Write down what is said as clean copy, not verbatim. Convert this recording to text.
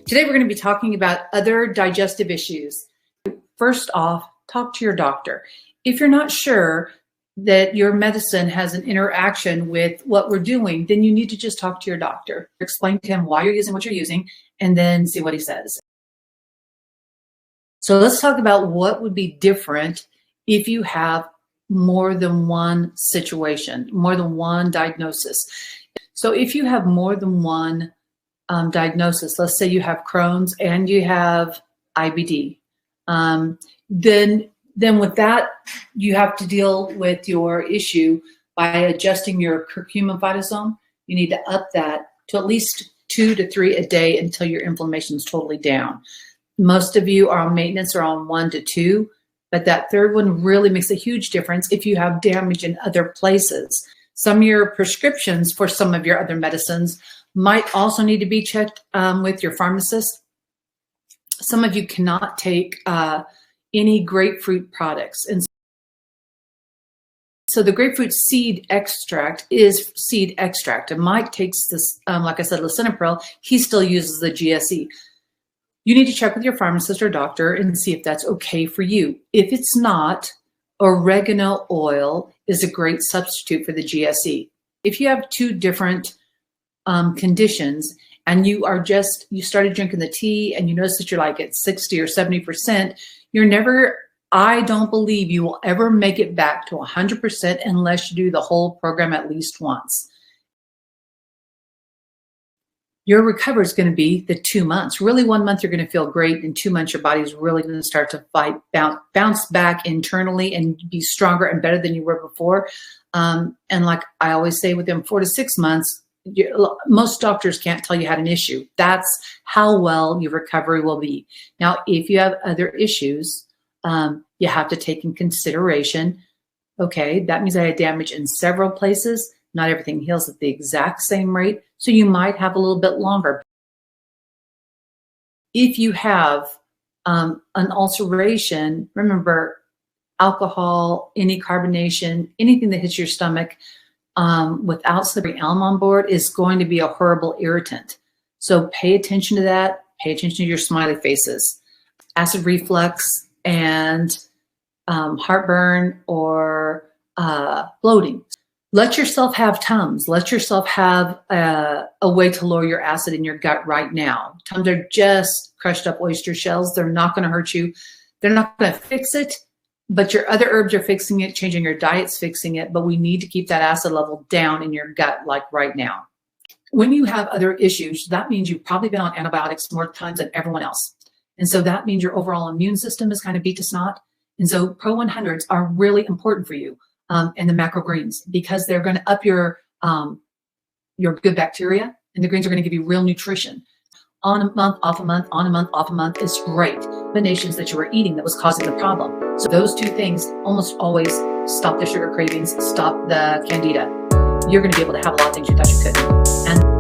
Today we're going to be talking about other digestive issues. First off, talk to your doctor. If you're not sure that your medicine has an interaction with what we're doing, then you need to just talk to your doctor. Explain to him why you're using what you're using, and then see what he says. So let's talk about what would be different if you have more than one situation, more than one diagnosis. So if you have more than one diagnosis, let's say you have Crohn's and you have IBD, then with that, you have to deal with your issue by adjusting your curcumin phytosome. You need to up that to at least 2 to 3 a day until your inflammation is totally down. Most of you are on maintenance or on 1 to 2, but that third one really makes a huge difference if you have damage in other places. Some of your prescriptions for some of your other medicines might also need to be checked with your pharmacist. Some of you cannot take any grapefruit products. And so the grapefruit seed extract is seed extract. And Mike takes this, like I said, lisinopril. He still uses the GSE. You need to check with your pharmacist or doctor and see if that's okay for you. If it's not, oregano oil is a great substitute for the GSE. If you have 2 different conditions and you started drinking the tea and you notice that you're like at 60 or 70%, I don't believe you will ever make it back to 100% unless you do the whole program at least once. Your recovery is going to be the 2 months. Really, 1 month you're going to feel great. In 2 months, your body is really going to start to bounce back internally and be stronger and better than you were before. And like I always say, within 4 to 6 months, most doctors can't tell you had an issue. That's how well your recovery will be. Now, if you have other issues, you have to take in consideration, okay, that means I had damage in several places. Not everything heals at the exact same rate, so you might have a little bit longer. If you have an ulceration, remember, alcohol, any carbonation, anything that hits your stomach without slippery elm on board is going to be a horrible irritant. So pay attention to that. Pay attention to your smiley faces. Acid reflux and heartburn or bloating. Let yourself have Tums. Let yourself have a way to lower your acid in your gut right now. Tums are just crushed up oyster shells. They're not going to hurt you. They're not going to fix it, but your other herbs are fixing it. Changing your diet's fixing it, but we need to keep that acid level down in your gut like right now. When you have other issues, that means you've probably been on antibiotics more times than everyone else. And so that means your overall immune system is kind of beat to snot. And so Pro 100s are really important for you. And the macro greens, because they're going to up your good bacteria, and the greens are going to give you real nutrition. On a month, off a month, on a month, off a month is great. Combinations that you were eating that was causing the problem. So those 2 things almost always stop the sugar cravings, stop the candida. You're going to be able to have a lot of things you thought you couldn't. And